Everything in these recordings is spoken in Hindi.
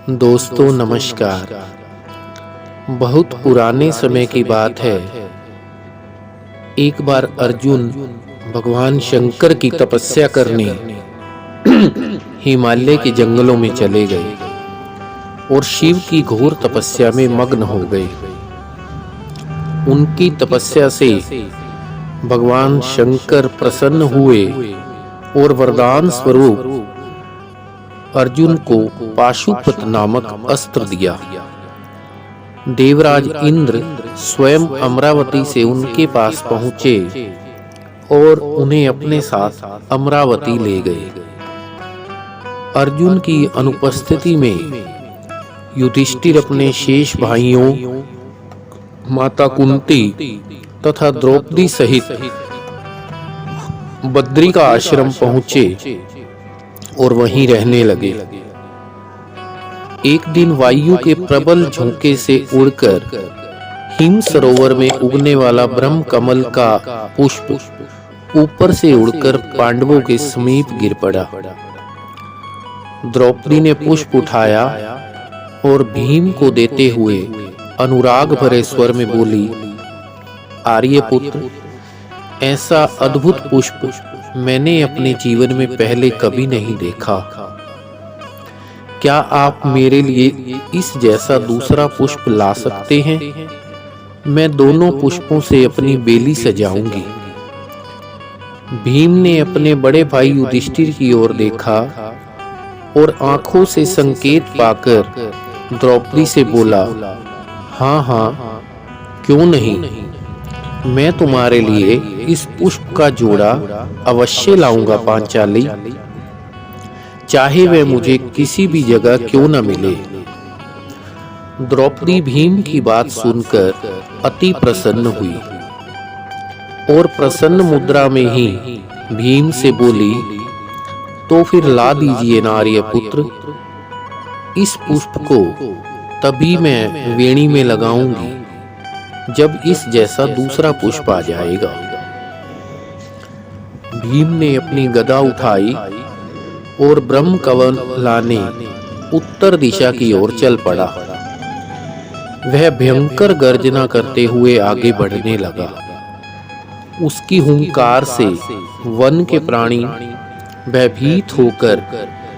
दोस्तों नमस्कार। बहुत पुराने समय की बात है। एक बार अर्जुन भगवान शंकर की तपस्या करने हिमालय के जंगलों में चले गए और शिव की घोर तपस्या में मग्न हो गए। उनकी तपस्या से भगवान शंकर प्रसन्न हुए और वरदान स्वरूप अर्जुन को पाशुपत नामक अस्त्र दिया। देवराज इंद्र स्वयं अमरावती से उनके पास पहुंचे और उन्हें अपने साथ अमरावती ले गए। अर्जुन की अनुपस्थिति में युधिष्ठिर अपने शेष भाइयों, माता कुंती तथा द्रौपदी सहित बद्री का आश्रम पहुंचे और वहीं रहने लगे। एक दिन वायु के प्रबल झोंके से उड़कर हिम सरोवर में उगने वाला ब्रह्म कमल का पुष्प ऊपर से उड़कर पांडवों के समीप गिर पड़ा। द्रौपदी ने पुष्प उठाया और भीम को देते हुए अनुराग भरे स्वर में बोली, आर्यपुत्र, ऐसा अद्भुत पुष्प मैंने अपने जीवन में पहले कभी नहीं देखा। क्या आप मेरे लिए इस जैसा दूसरा पुष्प ला सकते हैं? मैं दोनों पुष्पों से अपनी बेली सजाऊंगी। भीम ने अपने बड़े भाई युधिष्ठिर की ओर देखा और आंखों से संकेत पाकर द्रौपदी से बोला, हाँ हाँ, क्यों नहीं, मैं तुम्हारे लिए इस पुष्प का जोड़ा अवश्य लाऊंगा पांचाली, चाहे वह मुझे किसी भी जगह क्यों न मिले। द्रौपदी भीम की बात सुनकर अति प्रसन्न हुई और प्रसन्न मुद्रा में ही भीम से बोली, तो फिर ला दीजिए नार्य पुत्र, इस पुष्प को तभी मैं वेणी में लगाऊंगी जब इस जैसा दूसरा पुष्प आ जाएगा। भीम ने अपनी गदा उठाई और ब्रह्म कमल लाने उत्तर दिशा की ओर चल पड़ा। वह भयंकर गर्जना करते हुए आगे बढ़ने लगा। उसकी हुंकार से वन के प्राणी भयभीत होकर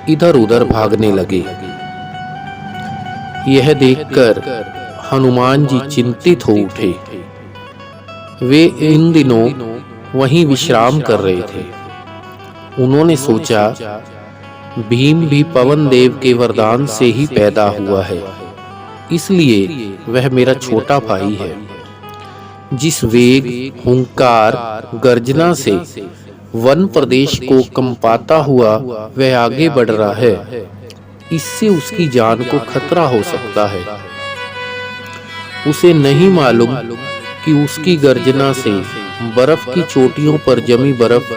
इधर उधर भागने लगे। यह देखकर हनुमान जी चिंतित हो उठे। वे इन दिनों वहीं विश्राम कर रहे थे। उन्होंने सोचा, भीम भी पवन देव के वरदान से ही पैदा हुआ है, इसलिए वह मेरा छोटा भाई है। जिस वेग, हुंकार, गर्जना से वन प्रदेश को कंपाता हुआ वह आगे बढ़ रहा है, इससे उसकी जान को खतरा हो सकता है। उसे नहीं मालूम कि उसकी गर्जना से बर्फ की चोटियों पर जमी बर्फ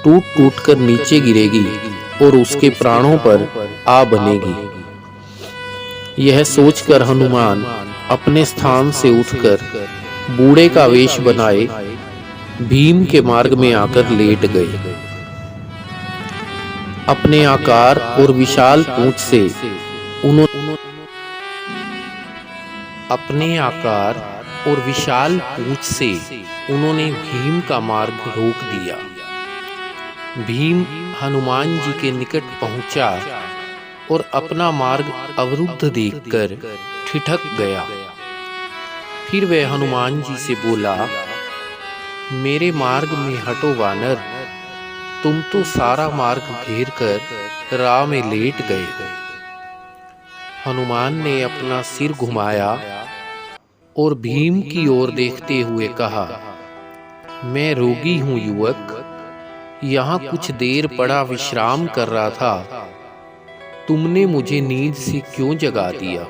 टूट टूट कर नीचे गिरेगी और उसके प्राणों पर आ बनेगी। यह सोचकर हनुमान अपने स्थान से उठकर बूढ़े का वेश बनाए भीम के मार्ग में आकर लेट गए। अपने आकार और विशाल पूंछ से उन्होंने भीम का मार्ग रोक दिया। भीम हनुमान जी के निकट पहुंचा और अपना मार्ग अवरुद्ध देखकर ठिठक गया। फिर वह हनुमान जी से बोला, मेरे मार्ग में हटो वानर, तुम तो सारा मार्ग घेर कर राह में लेट गए हो। हनुमान ने अपना सिर घुमाया और भीम की ओर देखते हुए कहा, मैं रोगी हूं युवक, यहाँ कुछ देर पड़ा विश्राम कर रहा था, तुमने मुझे नींद से क्यों जगा दिया?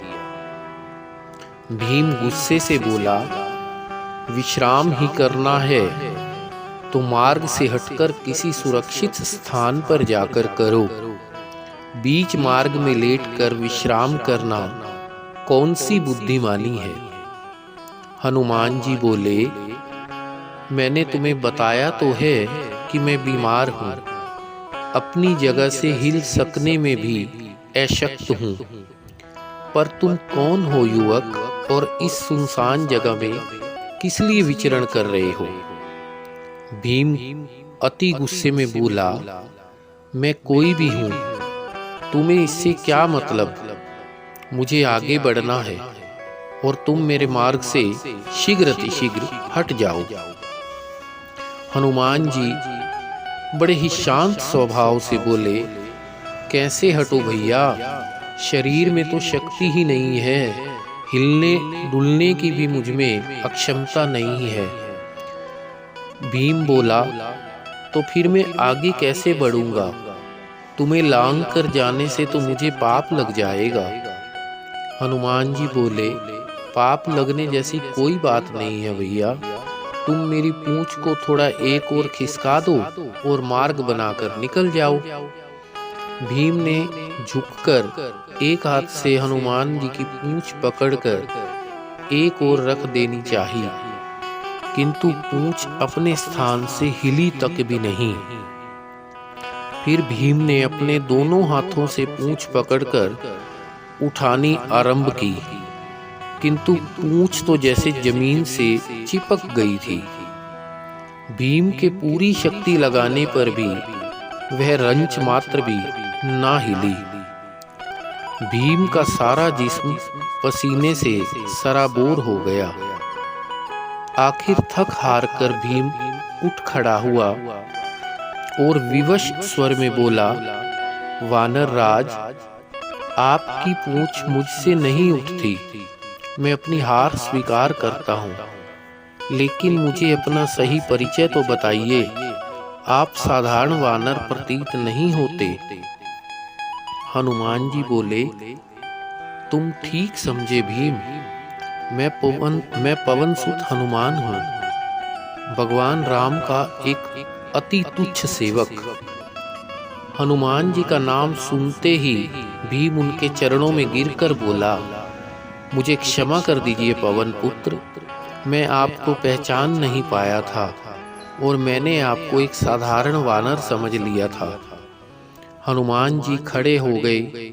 भीम गुस्से से बोला, विश्राम ही करना है तो मार्ग से हटकर किसी सुरक्षित स्थान पर जाकर करो। बीच मार्ग में लेटकर विश्राम करना कौन सी बुद्धिमानी है? हनुमान जी बोले, मैंने तुम्हें बताया तो है कि मैं बीमार हूँ, अपनी जगह से हिल सकने में भी अशक्त हूँ। पर तुम कौन हो युवक, और इस सुनसान जगह में किस लिए विचरण कर रहे हो? भीम अति गुस्से में बोला, मैं कोई भी हूं, तुम्हें इससे क्या मतलब? मुझे आगे बढ़ना है और तुम मेरे मार्ग से शीघ्र हट जाओ। हनुमान जी बड़े ही शांत स्वभाव से बोले, कैसे हटो भैया, शरीर में तो शक्ति ही नहीं है, हिलने डुलने की भी मुझ में अक्षमता नहीं है। भीम बोला, तो फिर मैं आगे कैसे बढ़ूंगा? तुम्हें लांग कर जाने से तो मुझे पाप लग जाएगा। हनुमान जी बोले, पाप लगने जैसी कोई बात नहीं है भैया, तुम मेरी पूंछ को थोड़ा एक और खिसका दो और मार्ग बनाकर निकल जाओ। भीम ने झुककर एक हाथ से हनुमान जी की पूंछ पकड़कर एक ओर रख देनी चाहिए, किंतु पूंछ अपने स्थान से हिली तक भी नहीं। फिर भीम ने अपने दोनों हाथों से पूंछ पकड़कर उठानी आरंभ की, किंतु पूंछ तो जैसे जमीन से चिपक गई थी। भीम के पूरी शक्ति लगाने पर भी वह रंच मात्र भी ना हिली। भीम का सारा जिस्म पसीने से सराबोर हो गया। आखिर थक हार कर भीम उठ खड़ा हुआ और विवश स्वर में बोला, वानर राज, आपकी पूंछ मुझसे नहीं उठती, मैं अपनी हार स्वीकार करता हूँ, लेकिन मुझे अपना सही परिचय तो बताइए, आप साधारण वानर प्रतीत नहीं होते। हनुमान जी बोले, तुम ठीक समझे भीम, मैं पवन सुत हनुमान हूँ, भगवान राम का एक अति तुच्छ सेवक। हनुमान जी का नाम सुनते ही भीम उनके चरणों में गिरकर बोला, मुझे क्षमा कर दीजिए पवन पुत्र, मैं आपको पहचान नहीं पाया था और मैंने आपको एक साधारण वानर समझ लिया था। हनुमान जी खड़े हो गए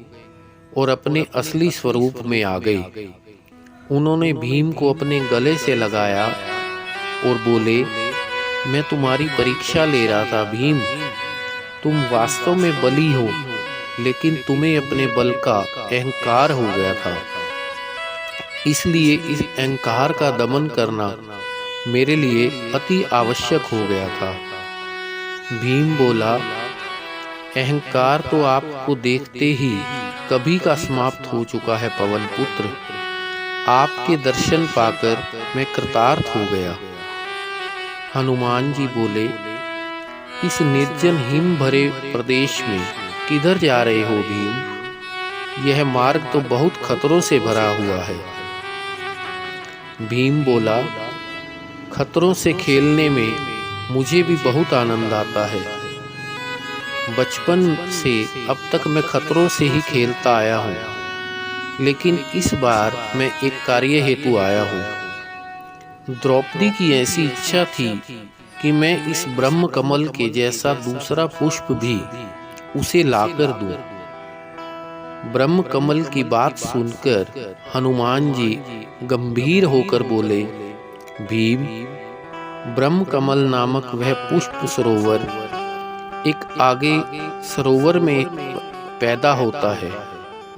और अपने असली स्वरूप में आ गए। उन्होंने भीम को अपने गले से लगाया और बोले, मैं तुम्हारी परीक्षा ले रहा था भीम, तुम वास्तव में बली हो, लेकिन तुम्हें अपने बल का अहंकार हो गया था, इसलिए इस अहंकार का दमन करना मेरे लिए अति आवश्यक हो गया था। भीम बोला, अहंकार तो आपको देखते ही कभी का समाप्त हो चुका है पवन पुत्र, आपके दर्शन पाकर मैं कृतार्थ हो गया। हनुमान जी बोले, इस निर्जन हिम भरे प्रदेश में किधर जा रहे हो भीम? यह मार्ग तो बहुत खतरों से भरा हुआ है। भीम बोला, खतरों से खेलने में मुझे भी बहुत आनंद आता है। बचपन से अब तक मैं खतरों से ही खेलता आया हूँ, लेकिन इस बार मैं एक कार्य हेतु आया हूँ। द्रौपदी की ऐसी इच्छा थी कि मैं इस ब्रह्म कमल के जैसा दूसरा पुष्प भी उसे लाकर दूं। ब्रह्म कमल की बात सुनकर हनुमान जी गंभीर होकर बोले, भीम, ब्रह्म कमल नामक वह पुष्प सरोवर एक आगे सरोवर में पैदा होता है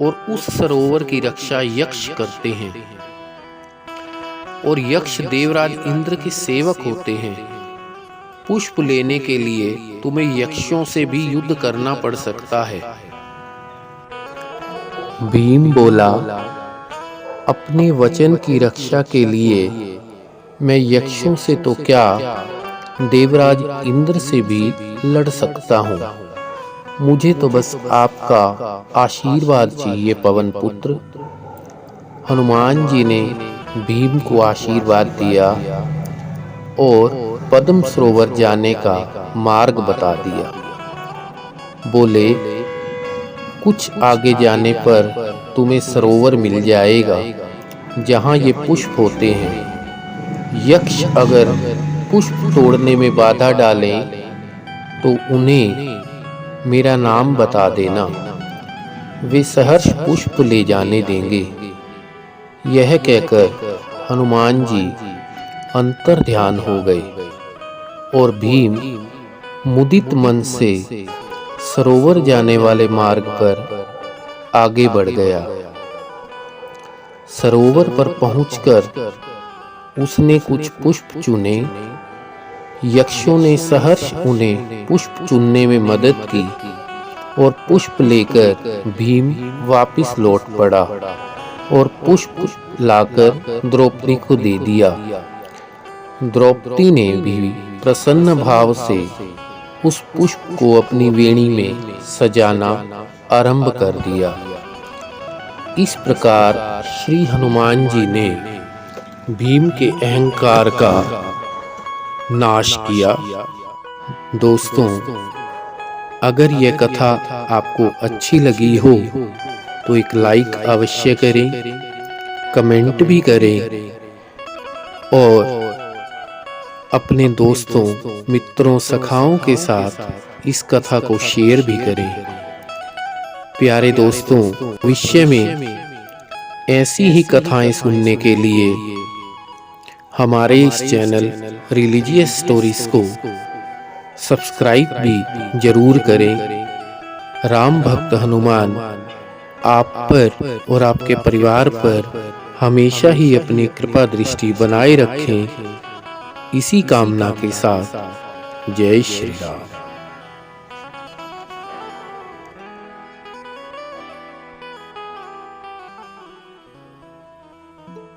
और उस सरोवर की रक्षा यक्ष करते हैं, और यक्ष देवराज इंद्र के सेवक होते हैं। पुष्प लेने के लिए तुम्हें यक्षों से भी युद्ध करना पड़ सकता है। भीम बोला, अपने वचन की रक्षा के लिए मैं यक्षों से तो क्या, देवराज इंद्र से भी लड़ सकता हूँ। मुझे तो बस आपका आशीर्वाद चाहिए पवन पुत्र। हनुमान जी ने भीम को आशीर्वाद दिया और पद्म सरोवर जाने का मार्ग बता दिया। बोले, कुछ आगे जाने पर तुम्हें सरोवर मिल जाएगा जहाँ ये पुष्प होते हैं। यक्ष अगर पुष्प तोड़ने में बाधा डालें तो उन्हें मेरा नाम बता देना। वे सहर्ष पुष्प ले जाने देंगे। यह कहकर हनुमान जी अंतर ध्यान हो गए और भीम मुदित मन से सरोवर जाने वाले मार्ग पर आगे बढ़ गया। सरोवर पर पहुंचकर उसने कुछ पुष्प चुने। यक्षों ने सहर्ष उन्हें पुष्प चुनने में मदद की और पुष्प लेकर भीम वापस लौट पड़ा और पुष्प लाकर द्रौपदी को दे दिया। द्रौपदी ने भी प्रसन्न भाव से उस पुष्प को अपनी वेणी में सजाना आरंभ कर दिया। इस प्रकार श्री हनुमान जी ने भीम के अहंकार का नाश किया। दोस्तों, अगर यह कथा आपको अच्छी लगी हो तो एक लाइक अवश्य करें, कमेंट भी करें और अपने दोस्तों, मित्रों, सखाओं के साथ इस कथा को शेयर भी करें। प्यारे दोस्तों, भविष्य में ऐसी ही कथाएं सुनने के लिए हमारे इस चैनल रिलीजियस स्टोरीज को सब्सक्राइब भी जरूर करें। राम भक्त हनुमान आप पर और आपके परिवार पर हमेशा ही अपनी कृपा दृष्टि बनाए रखें। इसी कामना के साथ जय श्री राम।